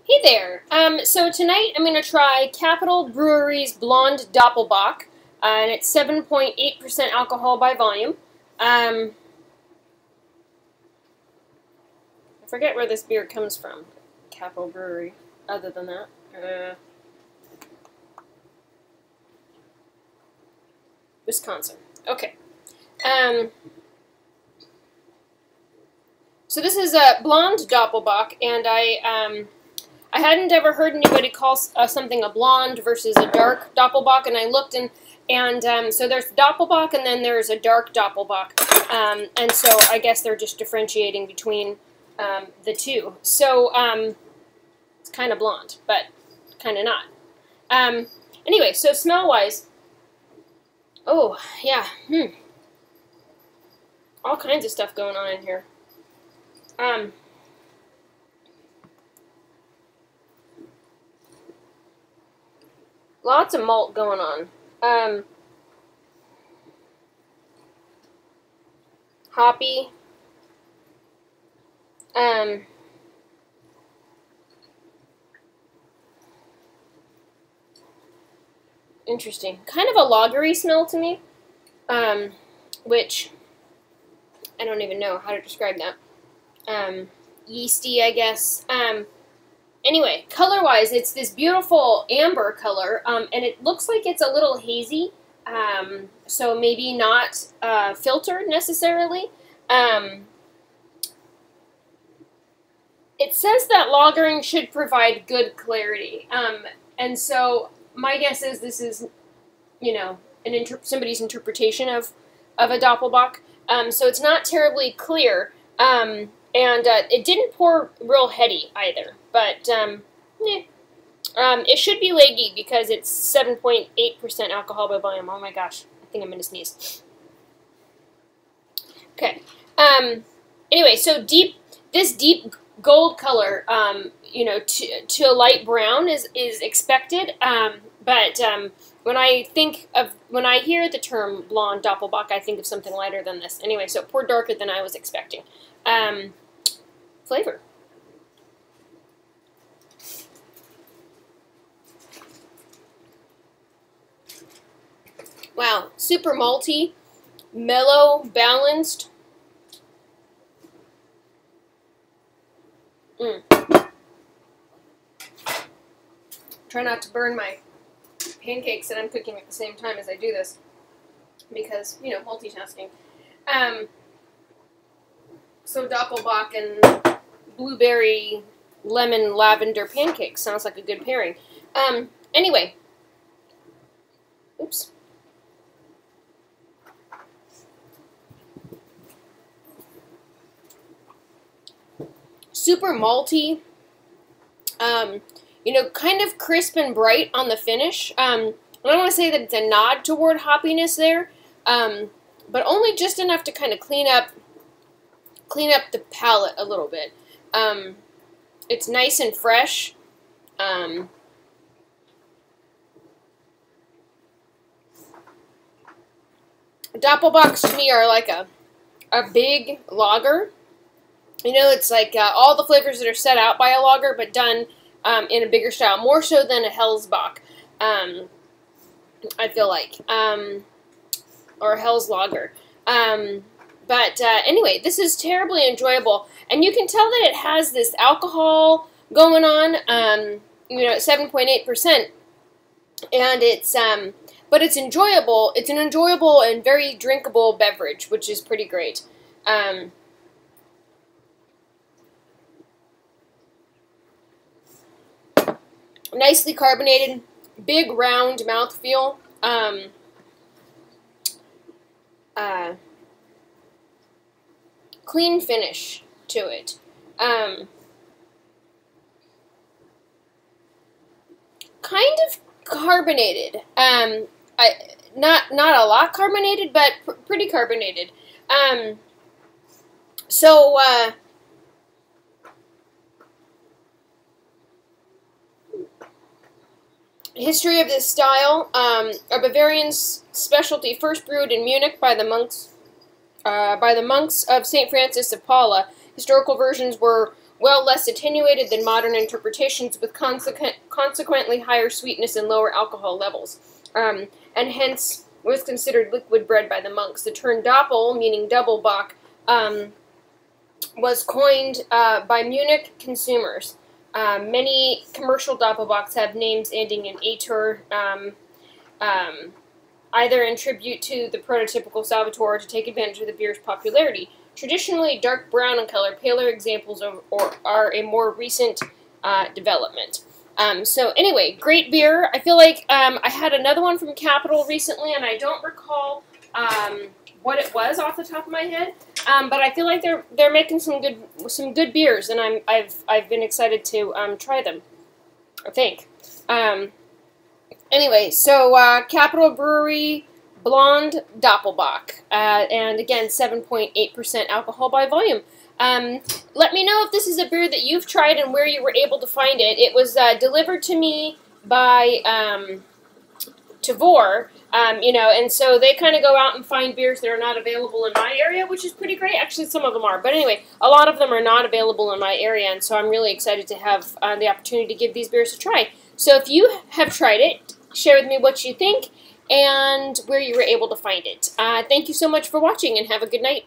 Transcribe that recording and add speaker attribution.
Speaker 1: Hey there. So tonight I'm going to try Capital Brewery's Blonde Doppelbock, and it's 7.8% alcohol by volume. I forget where this beer comes from, Capital Brewery, other than that. Wisconsin. Okay. So this is a Blonde Doppelbock, and I hadn't ever heard anybody call something a blonde versus a dark Doppelbock, and I looked, and so there's Doppelbock, and then there's a dark Doppelbock, and so I guess they're just differentiating between the two. So it's kind of blonde, but kind of not. Anyway, so smell-wise, oh, yeah, all kinds of stuff going on in here. Lots of malt going on. Hoppy. Interesting. Kind of a lagery smell to me. Which I don't even know how to describe that. Yeasty, I guess. Anyway, color-wise, it's this beautiful amber color, and it looks like it's a little hazy, so maybe not filtered necessarily. It says that lagering should provide good clarity, and so my guess is this is, you know, somebody's interpretation of a Doppelbock. So it's not terribly clear. And it didn't pour real heady either, but it should be leggy because it's 7.8% alcohol by volume. Oh my gosh, I think I'm going to sneeze. Okay. Anyway, so this deep gold color, you know, to a light brown is expected, but when I hear the term blonde Doppelbock, I think of something lighter than this. Anyway, so it poured darker than I was expecting. Flavor. Wow, super malty, mellow, balanced. Try not to burn my pancakes that I'm cooking at the same time as I do this, because, you know, multitasking. So Doppelbock and blueberry lemon lavender pancakes sounds like a good pairing. Anyway, oops. Super malty, you know, kind of crisp and bright on the finish. I don't want to say that it's a nod toward hoppiness there, but only just enough to kind of clean up the palate a little bit. It's nice and fresh. Doppelbocks to me are like a big lager. You know, it's like all the flavors that are set out by a lager, but done in a bigger style, more so than a Hellsbock, I feel like, or a Hell's Lager. But anyway, this is terribly enjoyable, and you can tell that it has this alcohol going on, you know, 7.8%, and it's, but it's enjoyable. It's an enjoyable and very drinkable beverage, which is pretty great. Nicely carbonated, big round mouthfeel. Clean finish to it. Kind of carbonated. Not a lot carbonated, but pretty carbonated. History of this style: a Bavarian specialty, first brewed in Munich by the monks of St. Francis of Paula. Historical versions were well less attenuated than modern interpretations, with consequently higher sweetness and lower alcohol levels, and hence was considered liquid bread by the monks. The term Doppel, meaning double bock, was coined by Munich consumers. Many commercial Doppelbocks have names ending in "ator," either in tribute to the prototypical Salvatore or to take advantage of the beer's popularity. Traditionally dark brown in color, paler examples are a more recent development. So anyway, great beer. I feel like I had another one from Capital recently, and I don't recall what it was off the top of my head. But I feel like they're making some good beers, and I've been excited to try them. I think. Anyway, so Capital Brewery Blonde Doppelbock, and again 7.8% alcohol by volume. Let me know if this is a beer that you've tried and where you were able to find it. It was delivered to me by Tavor, and so they kind of go out and find beers that are not available in my area, which is pretty great. Actually, some of them are. But anyway, a lot of them are not available in my area, and so I'm really excited to have the opportunity to give these beers a try. So if you have tried it, share with me what you think and where you were able to find it. Thank you so much for watching, and have a good night.